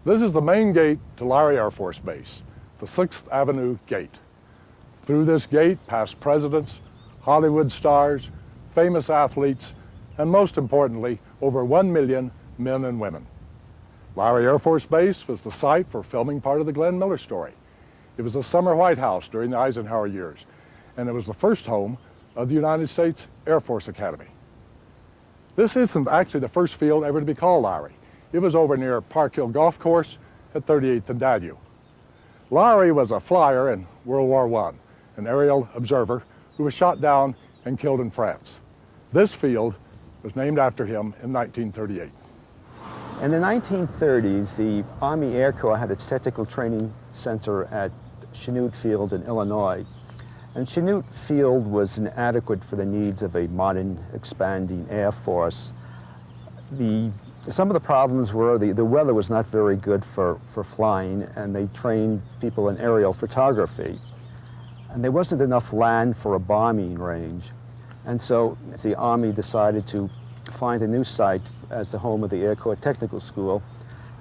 This is the main gate to Lowry Air Force Base, the 6th Avenue Gate. Through this gate pass presidents, Hollywood stars, famous athletes, and most importantly, over 1 million men and women. Lowry Air Force Base was the site for filming part of the Glenn Miller story. It was a summer White House during the Eisenhower years, and it was the first home of the United States Air Force Academy. This isn't actually the first field ever to be called Lowry. It was over near Park Hill Golf Course at 38th and Dallew. Lowry was a flyer in World War I, an aerial observer who was shot down and killed in France. This field was named after him in 1938. In the 1930s, the Army Air Corps had its technical training center at Chanute Field in Illinois. And Chanute Field was inadequate for the needs of a modern, expanding Air Force. Some of the problems were the weather was not very good for flying, and they trained people in aerial photography. And there wasn't enough land for a bombing range. And so the Army decided to find a new site as the home of the Air Corps Technical School.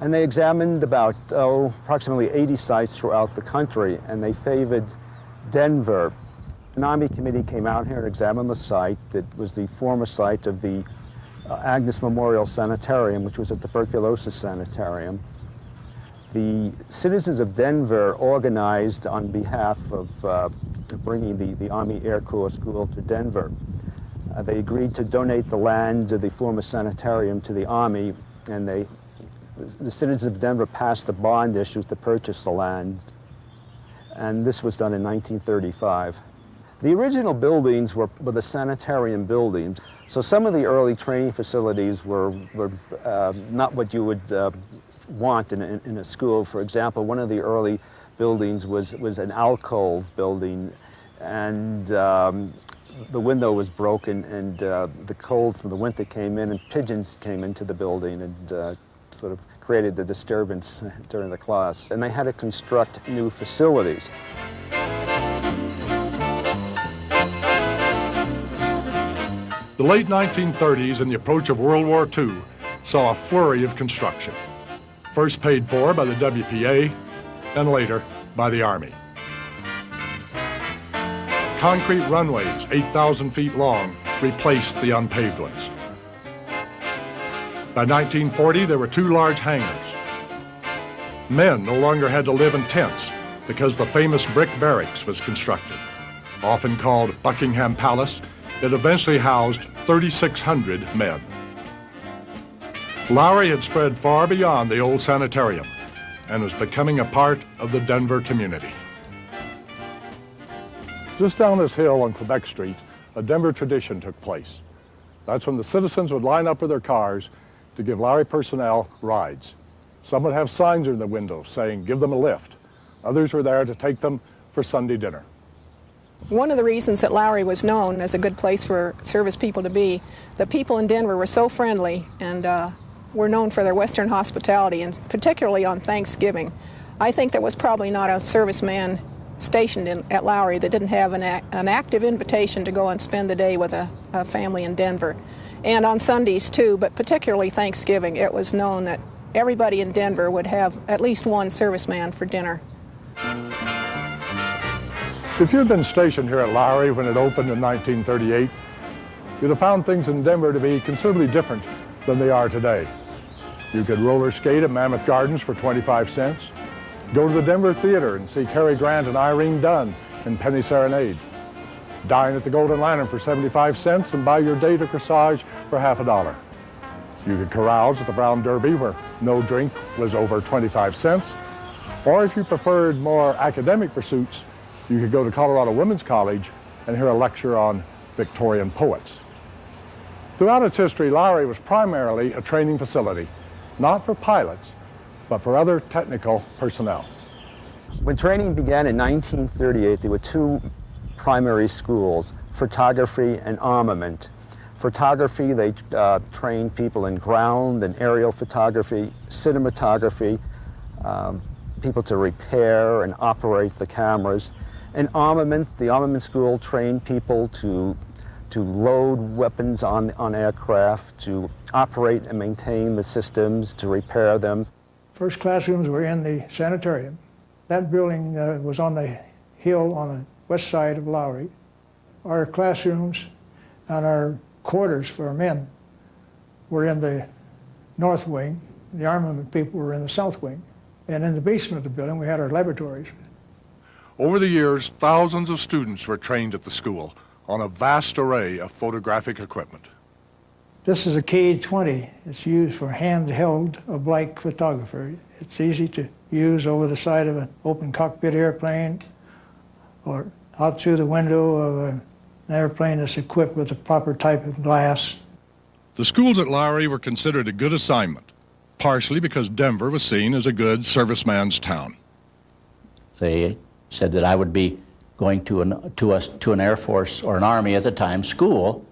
And they examined about, approximately 80 sites throughout the country, and they favored Denver. An Army committee came out here and examined the site. It was the former site of the Agnes Memorial Sanitarium, which was a tuberculosis sanitarium. The citizens of Denver organized on behalf of bringing the Army Air Corps School to Denver. They agreed to donate the land of the former sanitarium to the Army, and the citizens of Denver passed a bond issue to purchase the land, and this was done in 1935. The original buildings were the sanitarium buildings, so some of the early training facilities were not what you would want in a school. For example, one of the early buildings was an alcove building, and the window was broken, and the cold from the winter came in, and pigeons came into the building and sort of created the disturbance during the class. And they had to construct new facilities. The late 1930s and the approach of World War II saw a flurry of construction, first paid for by the WPA and later by the Army. Concrete runways, 8,000 feet long, replaced the unpaved ones. By 1940, there were 2 large hangars. Men no longer had to live in tents because the famous brick barracks was constructed. Often called Buckingham Palace, it eventually housed 3,600 men. Lowry had spread far beyond the old sanitarium and was becoming a part of the Denver community. Just down this hill on Quebec Street, a Denver tradition took place. That's when the citizens would line up with their cars to give Lowry personnel rides. Some would have signs in the window saying, "Give them a lift." Others were there to take them for Sunday dinner. One of the reasons that Lowry was known as a good place for service people to be, the people in Denver were so friendly and were known for their Western hospitality, and particularly on Thanksgiving. I think there was probably not a serviceman stationed at Lowry that didn't have an active invitation to go and spend the day with a family in Denver. And on Sundays too, but particularly Thanksgiving, it was known that everybody in Denver would have at least one serviceman for dinner. If you'd been stationed here at Lowry when it opened in 1938, you'd have found things in Denver to be considerably different than they are today. You could roller skate at Mammoth Gardens for 25 cents, go to the Denver Theater and see Cary Grant and Irene Dunn in Penny Serenade, dine at the Golden Lantern for 75 cents and buy your date a corsage for $50. You could carouse at the Brown Derby where no drink was over 25 cents. Or if you preferred more academic pursuits, you could go to Colorado Women's College and hear a lecture on Victorian poets. Throughout its history, Lowry was primarily a training facility, not for pilots, but for other technical personnel. When training began in 1938, there were 2 primary schools, photography and armament. Photography, they trained people in ground and aerial photography, cinematography, people to repair and operate the cameras. And armament, the armament school trained people to load weapons on aircraft, to operate and maintain the systems, to repair them. First classrooms were in the sanitarium. That building was on the hill on the west side of Lowry. Our classrooms and our quarters for our men were in the north wing. The armament people were in the south wing. And in the basement of the building, we had our laboratories. Over the years, thousands of students were trained at the school on a vast array of photographic equipment. This is a K-20. It's used for handheld oblique photography. It's easy to use over the side of an open cockpit airplane or out through the window of an airplane that's equipped with the proper type of glass. The schools at Lowry were considered a good assignment, partially because Denver was seen as a good serviceman's town. They said that I would be going to an Air Force or an Army at the time school,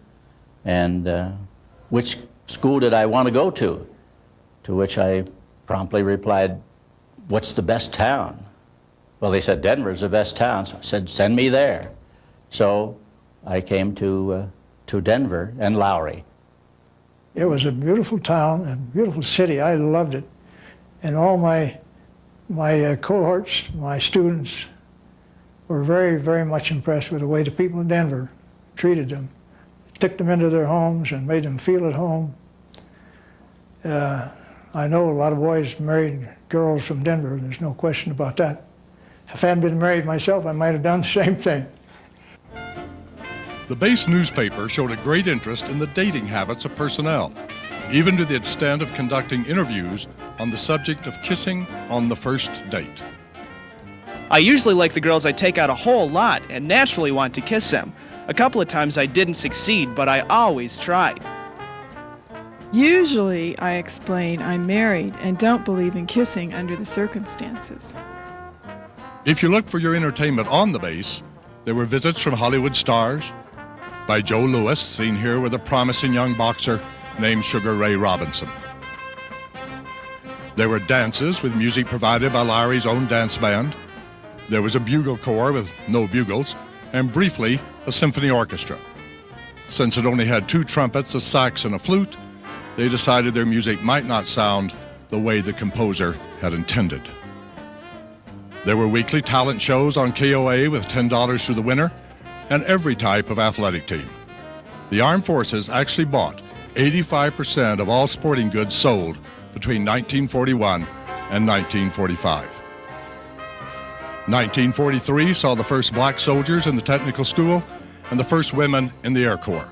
and which school did I want to go to? To which I promptly replied, what's the best town? Well, they said Denver's the best town, so I said, send me there. So I came to Denver and Lowry. It was a beautiful town, a beautiful city. I loved it. And all my cohorts, my students, were very, very much impressed with the way the people in Denver treated them. Took them into their homes and made them feel at home. I know a lot of boys married girls from Denver. There's no question about that. If I hadn't been married myself, I might have done the same thing. The base newspaper showed a great interest in the dating habits of personnel, even to the extent of conducting interviews on the subject of kissing on the first date. I usually like the girls I take out a whole lot and naturally want to kiss them. A couple of times I didn't succeed, but I always tried. Usually, I explain, I'm married and don't believe in kissing under the circumstances. If you look for your entertainment on the base, there were visits from Hollywood stars, by Joe Louis, seen here with a promising young boxer named Sugar Ray Robinson. There were dances with music provided by Lowry's own dance band. There was a bugle corps with no bugles, and briefly, a symphony orchestra. Since it only had 2 trumpets, a sax, and a flute, they decided their music might not sound the way the composer had intended. There were weekly talent shows on KOA with $10 to the winner, and every type of athletic team. The armed forces actually bought 85% of all sporting goods sold between 1941 and 1945. 1943 saw the first black soldiers in the technical school and the first women in the Air Corps.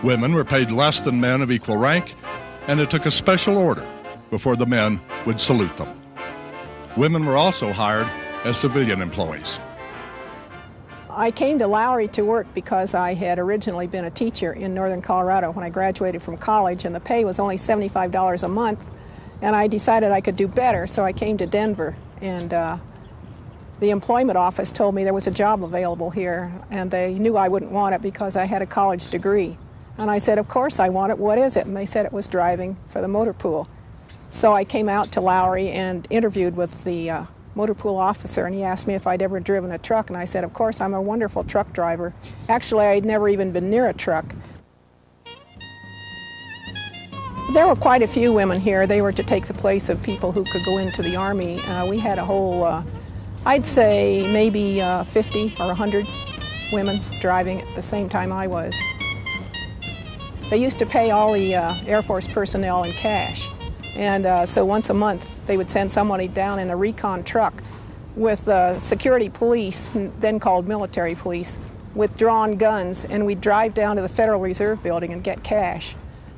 Women were paid less than men of equal rank, and it took a special order before the men would salute them. Women were also hired as civilian employees. I came to Lowry to work because I had originally been a teacher in northern Colorado when I graduated from college, and the pay was only $75 a month, and I decided I could do better, so I came to Denver. And the employment office told me there was a job available here, and they knew I wouldn't want it because I had a college degree. And I said, of course I want it, what is it? And they said it was driving for the motor pool. So I came out to Lowry and interviewed with the motor pool officer, and he asked me if I'd ever driven a truck, and I said, of course, I'm a wonderful truck driver. Actually, I'd never even been near a truck. There were quite a few women here. They were to take the place of people who could go into the Army. We had a whole, I'd say maybe 50 or 100 women driving at the same time I was. They used to pay all the Air Force personnel in cash. And so once a month, they would send somebody down in a recon truck with security police, then called military police, with drawn guns, and we'd drive down to the Federal Reserve Building and get cash.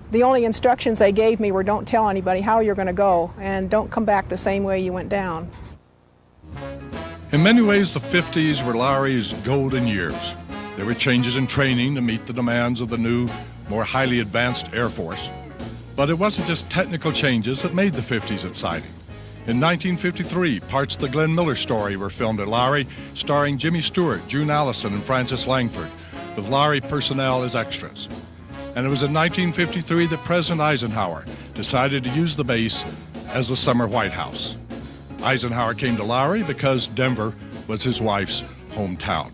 The only instructions they gave me were don't tell anybody how you're going to go, and don't come back the same way you went down. In many ways, the 50s were Lowry's golden years. There were changes in training to meet the demands of the new, more highly advanced Air Force. But it wasn't just technical changes that made the 50s exciting. In 1953, parts of the Glenn Miller story were filmed at Lowry, starring Jimmy Stewart, June Allison, and Francis Langford, with Lowry personnel as extras. And it was in 1953 that President Eisenhower decided to use the base as the summer White House. Eisenhower came to Lowry because Denver was his wife's hometown.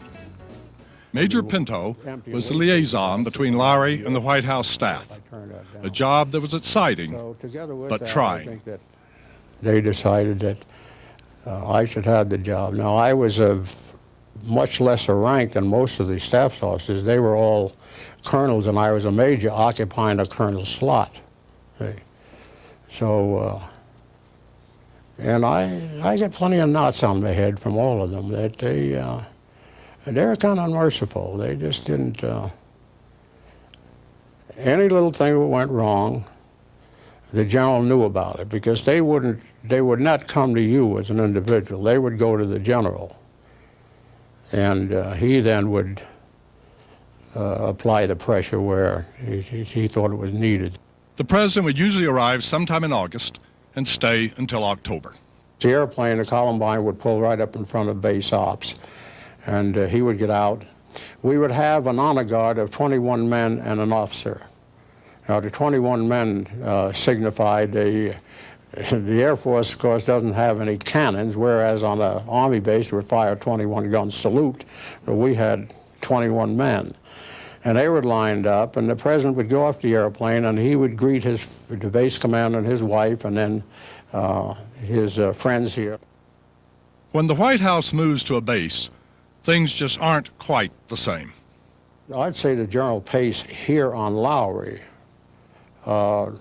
Major Pinto was the liaison between Lowry and the White House staff, a job that was exciting but trying. they decided that I should have the job. Now, I was of much lesser rank than most of the staff officers. They were all colonels, and I was a major occupying a colonel's slot. See? So, and I get plenty of knots on my head from all of them. That they were kind of unmerciful. They just didn't. Any little thing that went wrong, the general knew about it, because they would not come to you as an individual. They would go to the general, and he then would apply the pressure where he thought it was needed. The president would usually arrive sometime in August and stay until October. The airplane, the Columbine, would pull right up in front of base ops, and he would get out. We would have an honor guard of 21 men and an officer. Now, the 21 men signified the Air Force, of course, doesn't have any cannons, whereas on an Army base would fire a 21-gun salute. But we had 21 men. And they were lined up, and the president would go off the airplane, and he would greet the base commander and his wife, and then his friends here. When the White House moves to a base, things just aren't quite the same. I'd say the general pace here on Lowry, I'd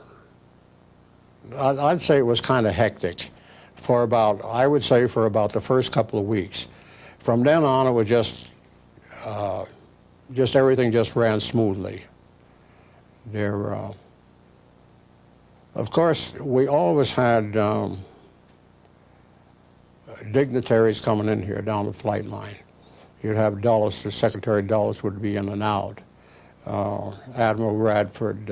say it was kind of hectic for about, I would say for about the first couple of weeks. From then on, it was just everything just ran smoothly. There, of course, we always had dignitaries coming in here down the flight line. You'd have Dulles, the Secretary Dulles would be in and out. Admiral Radford,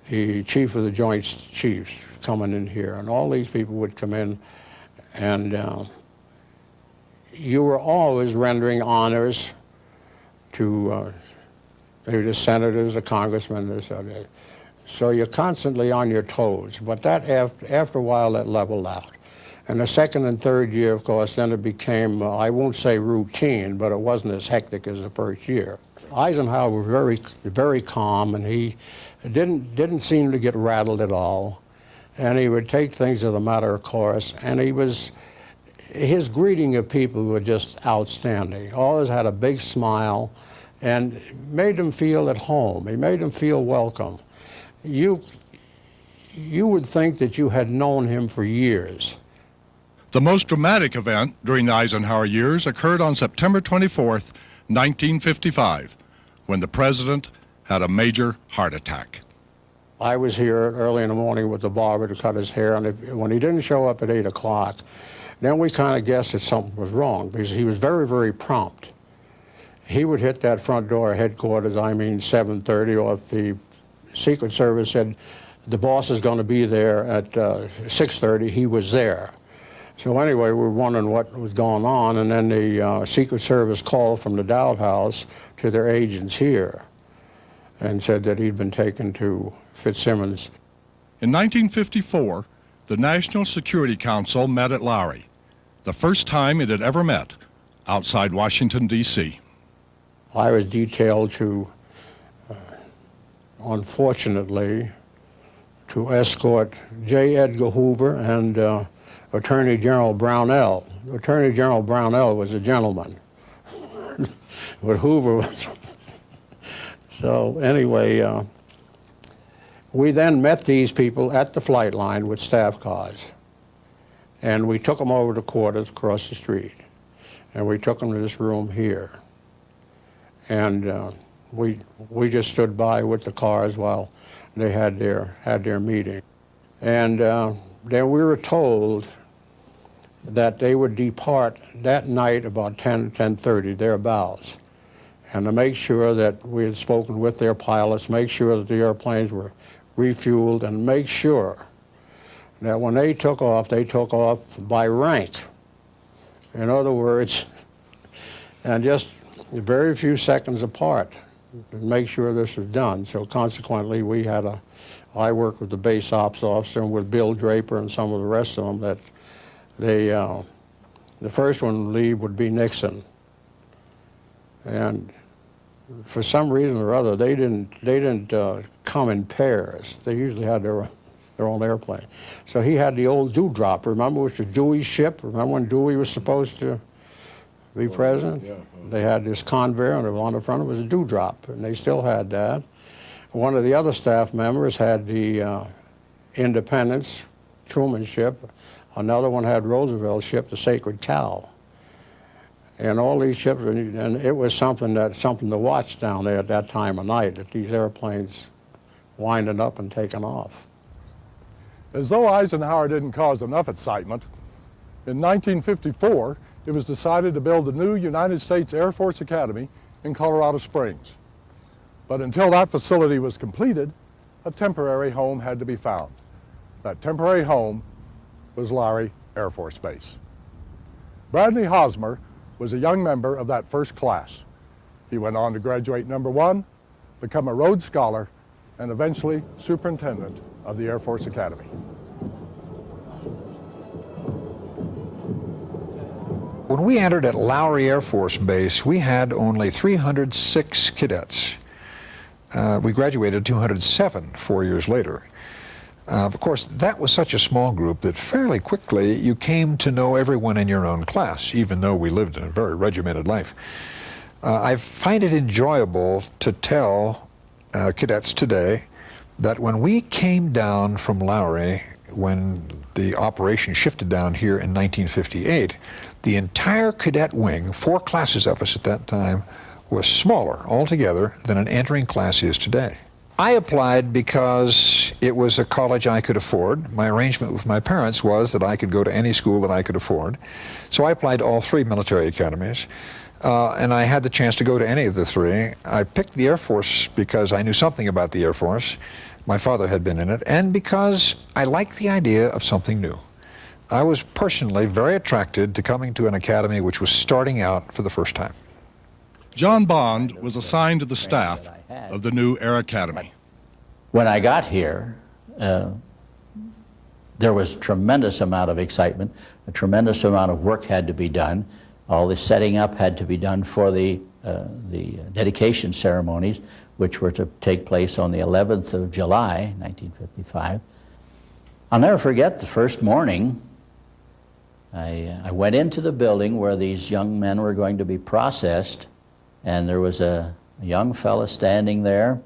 the Chief of the Joint Chiefs coming in here, and all these people would come in, and you were always rendering honors to maybe the senators, the congressmen, so you're constantly on your toes. But that after a while, that leveled out. And the second and third year, of course, then it became, I won't say routine, but it wasn't as hectic as the first year. Eisenhower was very, very calm, and he didn't seem to get rattled at all. And he would take things as a matter of course, and his greeting of people were just outstanding. Always had a big smile and made them feel at home. He made them feel welcome. You would think that you had known him for years. The most dramatic event during the Eisenhower years occurred on September 24th, 1955, when the president had a major heart attack. I was here early in the morning with the barber to cut his hair, and when he didn't show up at 8 o'clock, then we kind of guessed that something was wrong, because he was very, very prompt. He would hit that front door of headquarters, 7:30, or if the Secret Service said the boss is going to be there at 6:30, he was there. So anyway, we were wondering what was going on, and then the Secret Service called from the Dowd House to their agents here and said that he'd been taken to Fitzsimmons. In 1954, the National Security Council met at Lowry, the first time it had ever met outside Washington, D.C. I was detailed to, unfortunately, to escort J. Edgar Hoover and Attorney General Brownell. Attorney General Brownell was a gentleman, but Hoover was. So anyway, we then met these people at the flight line with staff cars, and we took them over to quarters across the street, and we took them to this room here, and we just stood by with the cars while they had their meeting, and then we were told that they would depart that night about 10:30, thereabouts, and to make sure that we had spoken with their pilots, make sure that the airplanes were refueled, and make sure that when they took off by rank. In other words, and just very few seconds apart to make sure this was done. So consequently, I worked with the base ops officer and with Bill Draper and some of the rest of them that the first one to leave would be Nixon. And for some reason or other, they didn't come in pairs. They usually had their their own airplane. So he had the old dewdrop, remember, which was Dewey's ship? Remember when Dewey was supposed to be president? Yeah. They had this Convair, and on the front it was a dewdrop, and they still had that. One of the other staff members had the Independence, Truman ship. Another one had Roosevelt's ship, the Sacred Cow. And all these ships, and it was something to watch down there at that time of night, that these airplanes winding up and taking off. As though Eisenhower didn't cause enough excitement, in 1954, it was decided to build a new United States Air Force Academy in Colorado Springs. But until that facility was completed, a temporary home had to be found. That temporary home was Lowry Air Force Base. Bradley Hosmer was a young member of that first class. He went on to graduate #1, become a Rhodes Scholar, and eventually superintendent of the Air Force Academy. When we entered at Lowry Air Force Base, we had only 306 cadets. We graduated 207 4 years later. Of course, that was such a small group that fairly quickly you came to know everyone in your own class, even though we lived in a very regimented life. I find it enjoyable to tell cadets today that when we came down from Lowry, when the operation shifted down here in 1958, the entire cadet wing, 4 classes of us at that time, was smaller altogether than an entering class is today. I applied because it was a college I could afford. My arrangement with my parents was that I could go to any school that I could afford. So I applied to all 3 military academies, and I had the chance to go to any of the 3. I picked the Air Force because I knew something about the Air Force. My father had been in it, and because I liked the idea of something new. I was personally very attracted to coming to an academy which was starting out for the first time. John Bond was assigned to the staff of the new Air Academy. When I got here, there was a tremendous amount of excitement, a tremendous amount of work had to be done. All the setting up had to be done for the dedication ceremonies, which were to take place on the 11th of July, 1955. I'll never forget the first morning. I went into the building where these young men were going to be processed, and there was a young fella standing there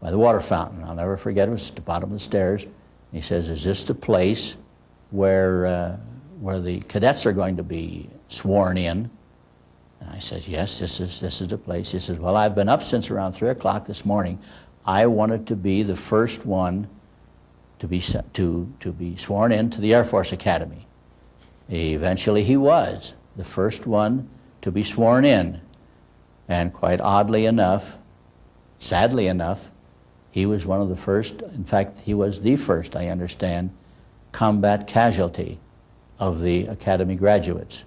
by the water fountain. I'll never forget, it was at the bottom of the stairs. He says, "Is this the place where the cadets are going to be sworn in?" And I said, "Yes, this is the place." He says, "Well, I've been up since around 3 o'clock this morning. I wanted to be the first one to be sworn in to the Air Force Academy." Eventually he was the first one to be sworn in. And quite oddly enough, sadly enough, he was one of the first, in fact, he was the first, I understand, combat casualty of the Academy graduates.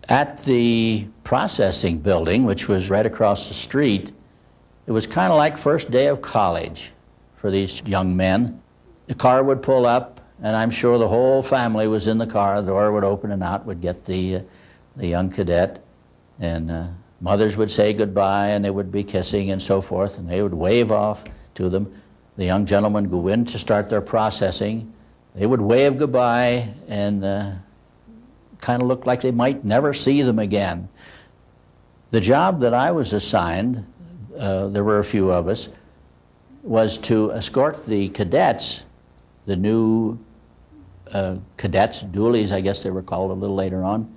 At the processing building, which was right across the street, it was kind of like first day of college for these young men. The car would pull up, and I'm sure the whole family was in the car. The door would open and out would get the young cadet, and mothers would say goodbye, and they would be kissing and so forth, and they would wave off to them. The young gentlemen go in to start their processing. They would wave goodbye and kind of look like they might never see them again. The job that I was assigned, there were a few of us, was to escort the cadets, the new cadets, doolies I guess they were called a little later on,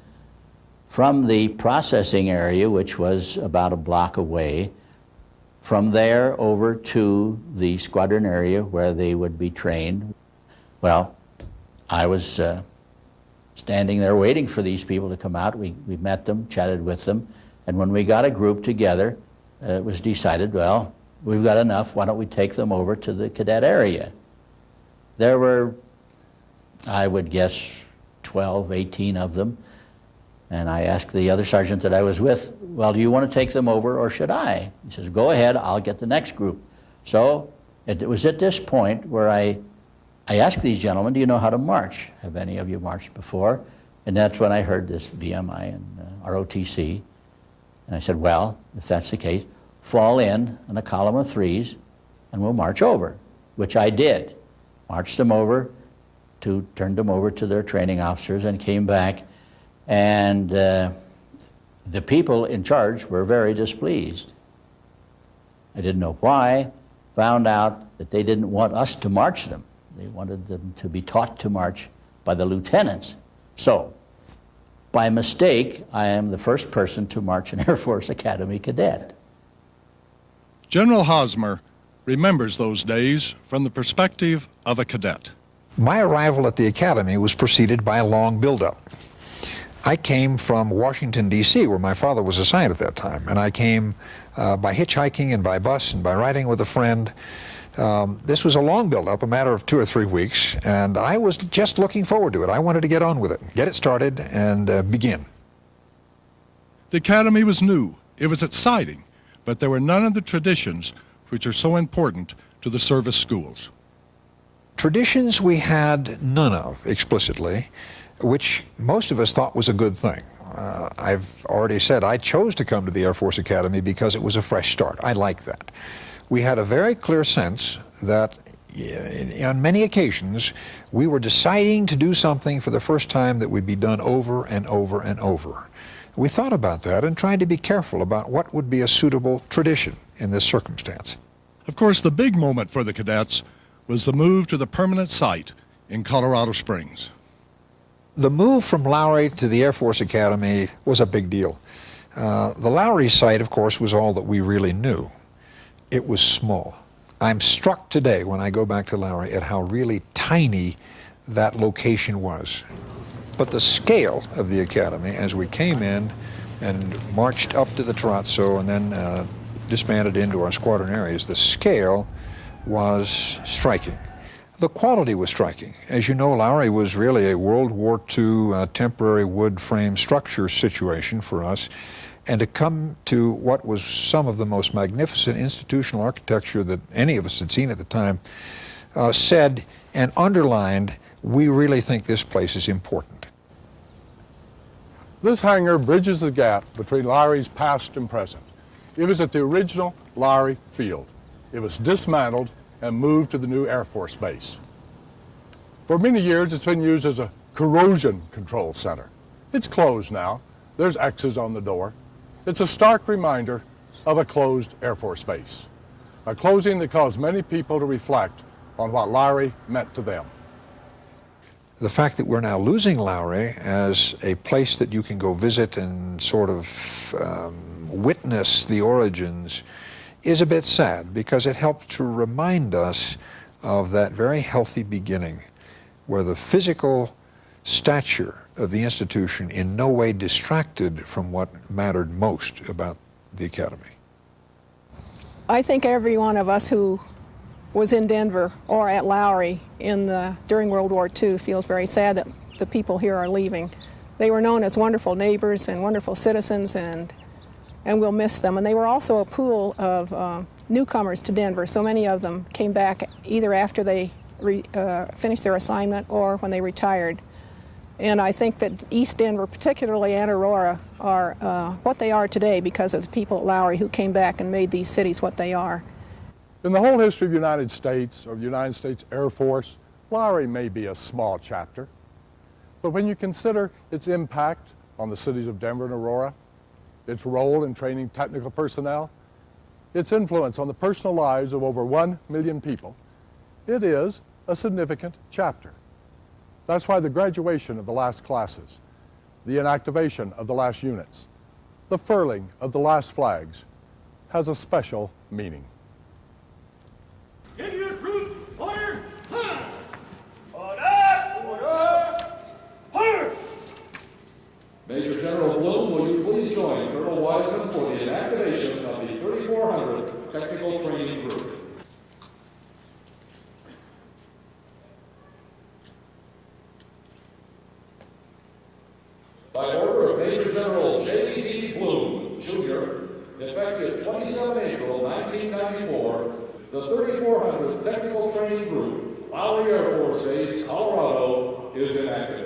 from the processing area, which was about a block away, from there over to the squadron area where they would be trained. Well, I was standing there waiting for these people to come out. We met them, chatted with them, and when we got a group together, it was decided, well, we've got enough, why don't we take them over to the cadet area? There were, I would guess, 12, 18 of them. And I asked the other sergeant that I was with, well, do you want to take them over or should I? He says, go ahead, I'll get the next group. So it was at this point where I asked these gentlemen, do you know how to march? Have any of you marched before? And that's when I heard this VMI and ROTC. And I said, well, if that's the case, fall in a column of threes and we'll march over, which I did. marched them over, turned them over to their training officers, and came back. And the people in charge were very displeased. I didn't know why. Found out that they didn't want us to march them. They wanted them to be taught to march by the lieutenants. So, by mistake, I am the first person to march an Air Force Academy cadet. General Hosmer remembers those days from the perspective of a cadet. My arrival at the academy was preceded by a long build-up. I came from Washington, D.C., where my father was assigned at that time, and I came by hitchhiking and by bus and by riding with a friend. This was a long build-up, a matter of 2 or 3 weeks, and I was just looking forward to it. I wanted to get on with it, get it started, and begin. The academy was new, it was exciting, but there were none of the traditions which are so important to the service schools. Traditions we had none of explicitly, which most of us thought was a good thing. I've already said I chose to come to the Air Force Academy because it was a fresh start. I liked that. We had a very clear sense that on many occasions we were deciding to do something for the first time that would be done over and over and over. We thought about that and tried to be careful about what would be a suitable tradition in this circumstance. Of course, the big moment for the cadets was the move to the permanent site in Colorado Springs. The move from Lowry to the Air Force Academy was a big deal. The Lowry site, of course, was all that we really knew. It was small. I'm struck today when I go back to Lowry at how really tiny that location was. But the scale of the academy, as we came in and marched up to the Terrazzo and then disbanded into our squadron areas, the scale was striking. The quality was striking. As you know, Lowry was really a World War II temporary wood frame structure situation for us. And to come to what was some of the most magnificent institutional architecture that any of us had seen at the time said and underlined, we really think this place is important. This hangar bridges the gap between Lowry's past and present. It was at the original Lowry field. It was dismantled and moved to the new Air Force Base. For many years, it's been used as a corrosion control center. It's closed now. There's X's on the door. It's a stark reminder of a closed Air Force Base, a closing that caused many people to reflect on what Lowry meant to them. The fact that we're now losing Lowry as a place that you can go visit and sort of witness the origins is a bit sad, because it helped to remind us of that very healthy beginning where the physical stature of the institution in no way distracted from what mattered most about the academy. I think every one of us who was in Denver or at Lowry during World War II feels very sad that the people here are leaving. They were known as wonderful neighbors and wonderful citizens, and we'll miss them. And they were also a pool of newcomers to Denver. So many of them came back either after they finished their assignment or when they retired. And I think that East Denver, particularly and Aurora, are what they are today because of the people at Lowry who came back and made these cities what they are. In the whole history of the United States, or the United States Air Force, Lowry may be a small chapter. But when you consider its impact on the cities of Denver and Aurora, its role in training technical personnel, its influence on the personal lives of over 1 million people, it is a significant chapter. That's why the graduation of the last classes, the inactivation of the last units, the furling of the last flags has a special meaning. Give your troops order! Major General Bloom, will you please join Colonel Wiseman for the inactivation of the 3400 Technical Training Group? By order of Major General J.D. Bloom, Jr., effective 27 April 1994, the 3400 Technical Training Group, Lowry Air Force Base, Colorado, is inactive.